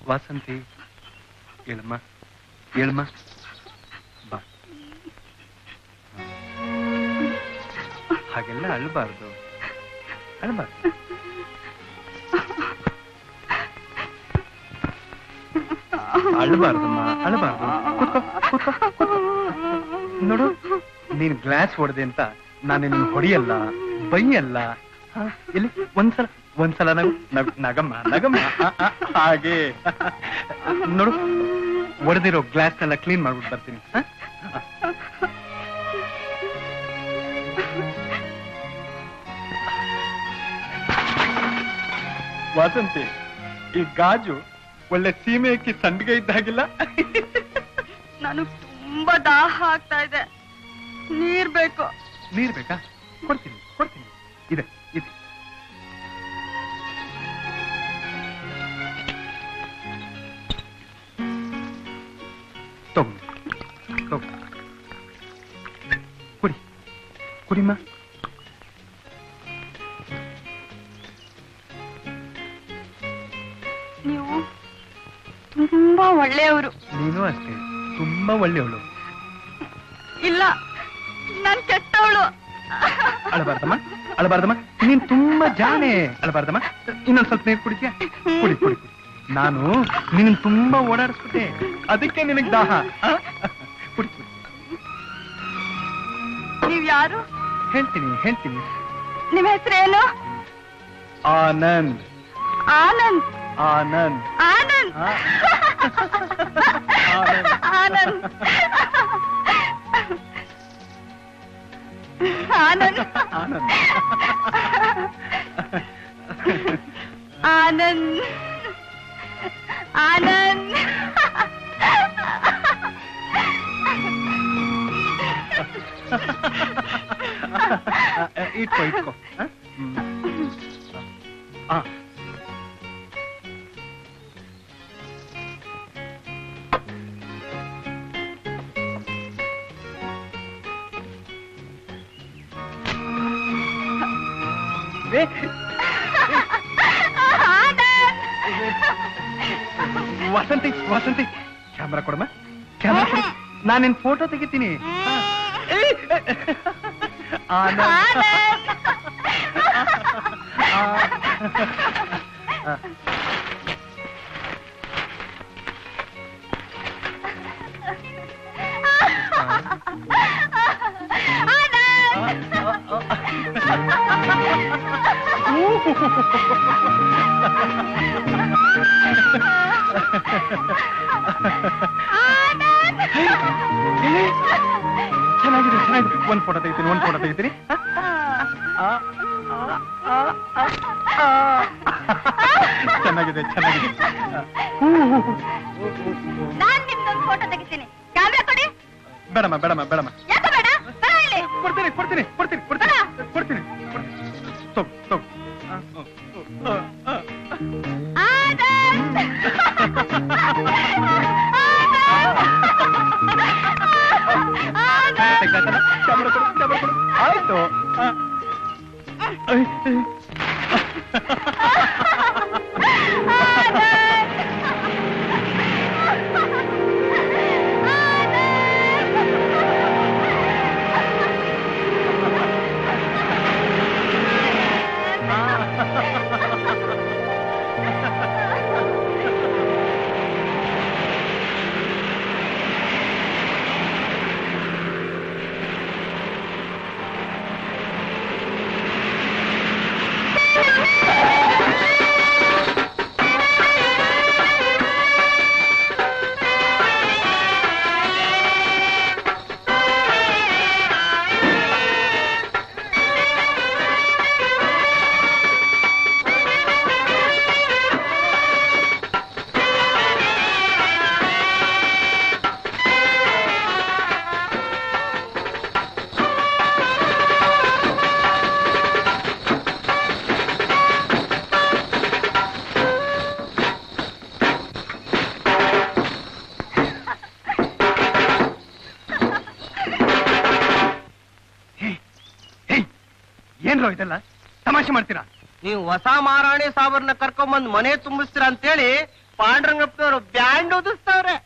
ವಾಸಂತಿ ಹೇಳಮ್ಮ ಹೇಳಮ್ಮ ಬಾ. ಹಾಗೆಲ್ಲ ಅಳಬಾರ್ದು ಅಳಬಾರ್ದು. ಅಳಬಾರ್ದಮ್ಮ ಅಳಬಾರ್ದು. ಕೂತ್ಕೋ ಕೂತ್ಕೋ ಕೂತ್ಕೋ. ನೋಡು ನೀನ್ ಗ್ಲಾಸ್ ಹೊಡೆದೆ ಅಂತ ನಾನು ನಿನ್ನ ಹೊಡಿಯಲ್ಲ ಬೈಯಲ್ಲ. ಇಲ್ಲಿ ಒಂದ್ಸಲ ನಗಮ್ಮ ನಗಮ್ಮ. ಹಾಗೆ ನೋಡು ಒಡೆದಿರೋ ಗ್ಲಾಸ್ನೆಲ್ಲ ಕ್ಲೀನ್ ಮಾಡ್ಬಿಟ್ಟು ಬರ್ತೀನಿ. ವಾಸಂತಿ ಈ ಗಾಜು ಒಳ್ಳೆ ಸೀಮೆ ಅಕ್ಕಿ ಸಂಡಿಗೆ ಇದ್ದಾಗಿಲ್ಲ. ನನಗ್ ತುಂಬಾ ದಾಹ ಆಗ್ತಾ ಇದೆ, ನೀರ್ ಬೇಕು. ನೀರ್ ಬೇಕಾ? ಕೊಡ್ತೀನಿ ಕೊಡ್ತೀನಿ. ಇದೆ ಇದೆ. ತಗೋ ತಗೋ ಕುಡಿ ಕುಡಿಮ್ಮ. ನೀವು ತುಂಬಾ ಒಳ್ಳೆಯವರು. ನೀನು ಅಷ್ಟೇ ತುಂಬಾ ಒಳ್ಳೆಯವಳು. ಇಲ್ಲ ನಾನ್ ಕೆಟ್ಟವಳು. ಅಳಬಾರ್ದಮ್ಮ ಅಳಬಾರ್ದಮ್ಮ. ನೀನ್ ತುಂಬಾ ಜಾಣೆ. ಅಳಬಾರ್ದಮ್ಮ. ಇನ್ನೊಂದ್ ಸ್ವಲ್ಪ ನೀರು ಕುಡಿದ್ಯಾ? ಕುಡಿ ಕುಡಿ ಕುಡಿ. ನಾನು ನಿನ್ನ ತುಂಬಾ ಓಡಾಡಿಸ್ಬಿಟ್ಟೆ, ಅದಕ್ಕೆ ನಿನಗ್ ದಾಹ. ಕುಡಿ ಕುಡಿ. ನೀವ್ ಯಾರು? ಹೇಳ್ತೀನಿ ಹೇಳ್ತೀನಿ. ನಿಮ್ ಹೆಸರೇನು? ಆನಂದ್. ಆನಂದ್ ಆನಂದ್ ಆನಂದ್ ಆನಂದ್ ಆನಂದ್ ಆನಂದ್ ಆನಂದ್. ಇಟ್ಕೋ ಇಟ್ಕೋ. ವಸಂತಿ ವಸಂತಿ ಕ್ಯಾಮ್ರಾ ಕೊಡಮ್ಮ. ಕ್ಯಾಮ್ರಾ ಕೊಡಿ, ನಾನು ನಿನ್ ಫೋಟೋ ತೆಗಿತೀನಿ. ಚೆನ್ನಾಗಿದೆ ಚೆನ್ನಾಗಿದೆ. ಒಂದ್ ಫೋಟೋ ತೆಗಿತೀನಿ ಒಂದ್ ಫೋಟೋ ತೆಗಿತೀನಿ. ಚೆನ್ನಾಗಿದೆ ಚೆನ್ನಾಗಿದೆ. ನಾನ್ ನಿಮ್ದೊಂದು ಫೋಟೋ ತೆಗಿತೀನಿ. ಕ್ಯಾಮ್ರಾ ಕೊಡಿ. ಬೇಡಮ್ಮ ಬೇಡಮ್ಮ ಬೇಡಮ್ಮ. ಯಾಕೆ ಬೇಡ? ಕೊಡ್ತೀನಿ ಕೊಡ್ತೀನಿ ಕೊಡ್ತೀನಿ ಕೊಡ್ತೀನಿ ಕೊಡ್ತೀನಿ. ತಗೋ ತಗೋ. ಆಯ್ತು. ಏನ್ರೋ ಇದೆಲ್ಲ ತಮಾಷೆ ಮಾಡ್ತೀರಾ? ನೀವು ಹೊಸ ಮಾರಾಣಿ ಸಾಬರ್ನ ಕರ್ಕೊಂಬಂದ್ ಮನೆ ತುಂಬಿಸ್ತೀರ ಅಂತೇಳಿ ಪಾಂಡ್ರಂಗಪ್ಪನವರು ಬ್ಯಾಂಡ್ ಓದಿಸ್ತವ್ರೆ.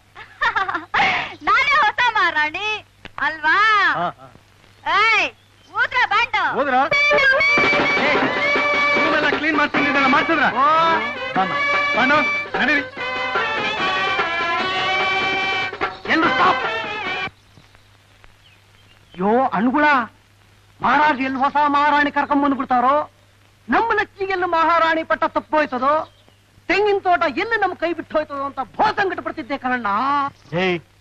ನಾನೇ ಹೊಸ ಮಹಾರಾಣಿ ಅಲ್ವಾ? ಏಯ್ ಊದ್ರ ಬ್ಯಾಂಡ್ ಹೋದ್ರ ರೂಮೆಲ್ಲ ಕ್ಲೀನ್ ಮಾಡ್ತೀನಿ ಇದೆಲ್ಲ ಮಾಡ್ಸಿದ್ರ ಪಾಂಡವ್ ನಡೀರಿ. ಎಲ್ರು ಸ್ಟಾಪ್. ಯೋ ಅಣ್ಗುಳ, ಮಹಾರಾಜ್ ಎಲ್ಲಿ ಹೊಸ ಮಹಾರಾಣಿ ಕರ್ಕೊಂಡ್ ಬಂದ್ಬಿಡ್ತಾರೋ, ನಮ್ಮ ಲಚ್ಚಿಗೆಲ್ಲ ಮಹಾರಾಣಿ ಪಟ್ಟ ತಪ್ಪೋಯ್ತದೋ, ತೆಂಗಿನ ತೋಟ ಎಲ್ಲಿ ನಮ್ ಕೈ ಬಿಟ್ಟು ಹೋಯ್ತದೋ ಅಂತ ಭೋಸಂಗಟ ಪಡ್ತಿದ್ದೆ ಕಣಣ್ಣ.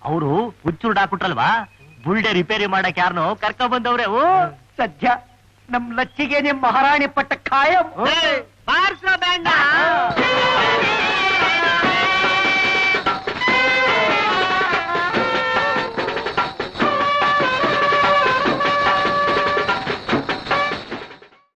ಅವರು ಹುಚ್ಚುರುಡ್ ಹಾಕ್ಬಿಟ್ರಲ್ವಾ, ಬುಲ್ಡೆ ರಿಪೇರಿ ಮಾಡಕ್ ಯಾರನೋ ಕರ್ಕೊಂಡ್ ಬಂದವ್ರೆ. ಸದ್ಯ ನಮ್ ಲಚ್ಚಿಗೆ ಮಹಾರಾಣಿ ಪಟ್ಟ ಖಾಯಂ.